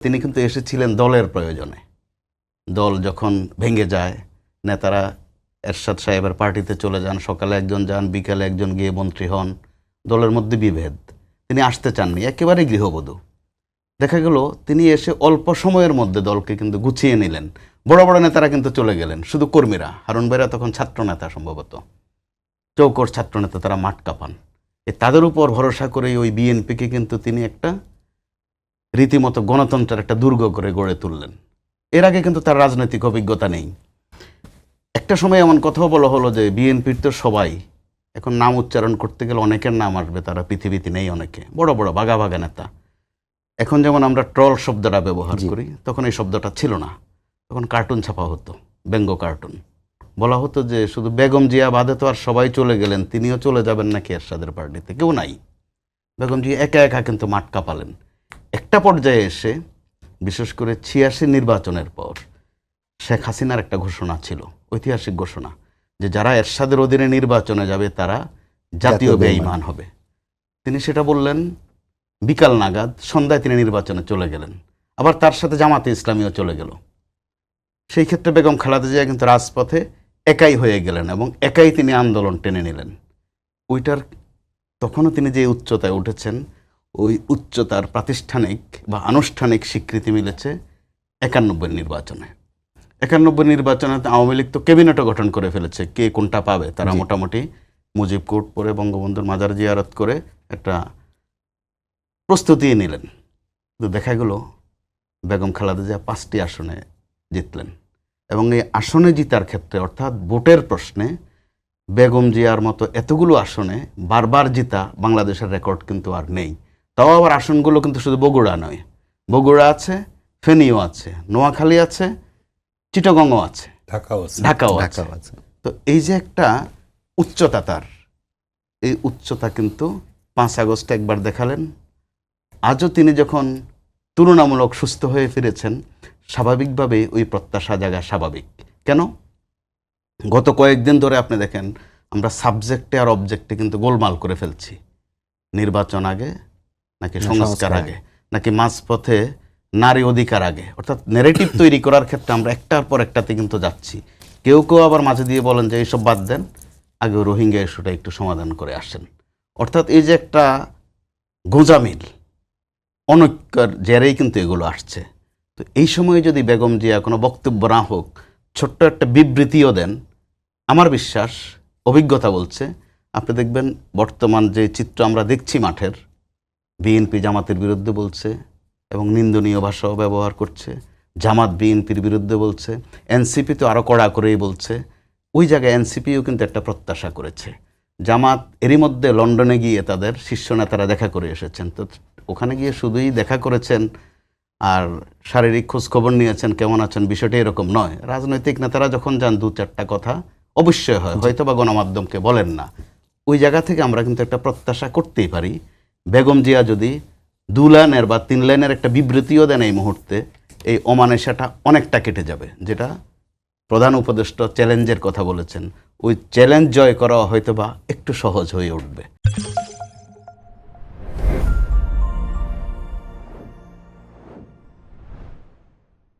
তিনি কিন্তু এসেছিলেন দলের প্রয়োজনে। দল যখন ভেঙে যায়, নেতারা এরশাদ সাহেবের পার্টিতে চলে যান, সকালে একজন যান, বিকালে একজন গিয়ে মন্ত্রী হন, দলের মধ্যে বিভেদ। তিনি আসতে চাননি, একেবারেই গৃহবধূ। দেখা গেল তিনি এসে অল্প সময়ের মধ্যে দলকে কিন্তু গুছিয়ে নিলেন। বড় বড় নেতারা কিন্তু চলে গেলেন, শুধু কর্মীরা, হারুন ভাইরা তখন ছাত্রনেতা, সম্ভবত চৌকর ছাত্রনেতা, তারা মাঠ কাঁপান। তাদের উপর ভরসা করেই ওই বিএনপিকে কিন্তু তিনি একটা রীতিমতো গণতন্ত্রের একটা দুর্গ করে গড়ে তুললেন। এর আগে কিন্তু তার রাজনৈতিক অভিজ্ঞতা নেই। একটা সময় এমন কথাও বলা হলো যে বিএনপির তো সবাই, এখন নাম উচ্চারণ করতে গেলে অনেকের নাম আসবে, তারা পৃথিবীতে নেই, অনেকে বড় বড় বাঘা বাঘা নেতা। এখন যেমন আমরা ট্রল শব্দটা ব্যবহার করি, তখন এই শব্দটা ছিল না। তখন কার্টুন ছাপা হতো, ব্যঙ্গ কার্টুন। বলা হতো যে শুধু বেগম জিয়া বাদে তো আর সবাই চলে গেলেন, তিনিও চলে যাবেন নাকি এরশাদের পার্টিতে, কেউ নাই। বেগম জিয়া একা একা কিন্তু মাঠ কাঁপালেন। একটা পর্যায়ে এসে, বিশেষ করে ৮৬ নির্বাচনের পর শেখ হাসিনার একটা ঘোষণা ছিল, ঐতিহাসিক ঘোষণা, যে যারা এরশাদের অধীনে নির্বাচনে যাবে তারা জাতীয় বেঈমান হবে। তিনি সেটা বললেন বিকাল নাগাদ, সন্ধ্যায় তিনি নির্বাচনে চলে গেলেন। আবার তার সাথে জামাতে ইসলামীও চলে গেল। সেই ক্ষেত্রে বেগম খালেদা জিয়া কিন্তু রাজপথে একাই হয়ে গেলেন এবং একাই তিনি আন্দোলন টেনে নিলেন। ওইটার তখনও তিনি যে উচ্চতায় উঠেছেন, ওই উচ্চতার প্রাতিষ্ঠানিক বা আনুষ্ঠানিক স্বীকৃতি মিলেছে ৯১ নির্বাচনে। ৯১ নির্বাচনে আওয়ামী লীগ তো ক্যাবিনেটও গঠন করে ফেলেছে, কে কোনটা পাবে তারা মোটামুটি মুজিব কোর্ট পরে বঙ্গবন্ধুর মাজার জিয়ারত করে একটা প্রস্তুতি নিলেন। তো দেখা গেল বেগম খালেদা জিয়া ৫টি আসনে জিতলেন এবং এই আসনে জিতার ক্ষেত্রে, অর্থাৎ ভোটের প্রশ্নে বেগম জিয়ার মতো এতগুলো আসনে বারবার জিতা বাংলাদেশের রেকর্ড কিন্তু আর নেই। তাও আবার আসনগুলো কিন্তু শুধু বগুড়া নয়, বগুড়া আছে, ফেনীও আছে, নোয়াখালী আছে, চিটাগংও আছে, ঢাকাও আছে। তো এই যে একটা উচ্চতা, তার এই উচ্চতা কিন্তু ৫ আগস্ট একবার দেখালেন। আজও তিনি যখন তুলনামূলক সুস্থ হয়ে ফিরেছেন, স্বাভাবিকভাবে ওই প্রত্যাশা জাগা স্বাভাবিক। কেন? গত কয়েকদিন ধরে আপনি দেখেন আমরা সাবজেক্টে আর অবজেক্টে কিন্তু গোলমাল করে ফেলছি। নির্বাচন আগে নাকি সংস্কার আগে, নাকি মাঝপথে নারী অধিকার আগে, অর্থাৎ ন্যারেটিভ তৈরি করার ক্ষেত্রে আমরা একটার পর একটাতে কিন্তু যাচ্ছি। কেউ কেউ আবার মাঝে দিয়ে বলেন যে এইসব বাদ দেন, আগে রোহিঙ্গা ইস্যুটা একটু সমাধান করে আসেন। অর্থাৎ এই যে একটা গোঁজামিল, অনৈক্যর জেরেই কিন্তু এগুলো আসছে। তো এই সময়ে যদি বেগম জিয়া কোনো বক্তব্য না হোক, ছোট্ট একটা বিবৃতিও দেন, আমার বিশ্বাস, অভিজ্ঞতা বলছে, আপনি দেখবেন বর্তমান যে চিত্র আমরা দেখছি মাঠের, বিএনপি জামাতের বিরুদ্ধে বলছে এবং নিন্দনীয় ভাষাও ব্যবহার করছে, জামাত বিএনপির বিরুদ্ধে বলছে, এনসিপি তো আরও কড়া করেই বলছে। ওই জায়গায় এনসিপিও কিন্তু একটা প্রত্যাশা করেছে। জামাত এরই মধ্যে লন্ডনে গিয়ে তাদের শীর্ষ নেতারা দেখা করে এসেছেন। তো ওখানে গিয়ে শুধুই দেখা করেছেন আর শারীরিক খোঁজখবর নিয়েছেন, কেমন আছেন, বিষয়টা এরকম নয়। রাজনৈতিক নেতারা যখন যান, ২-৪টা কথা অবশ্যই হয়, হয়তো বা গণমাধ্যমকে বলেন না। ওই জায়গা থেকে আমরা কিন্তু একটা প্রত্যাশা করতেই পারি, বেগম জিয়া যদি ২ লাইনের বা ৩ লাইনের একটা বিবৃতিও দেন এই মুহূর্তে, এই অমানুষাটা অনেকটা কেটে যাবে। যেটা প্রধান উপদেষ্টা চ্যালেঞ্জের কথা বলেছেন, ওই চ্যালেঞ্জ জয় করা হয়তো বা একটু সহজ হয়ে উঠবে।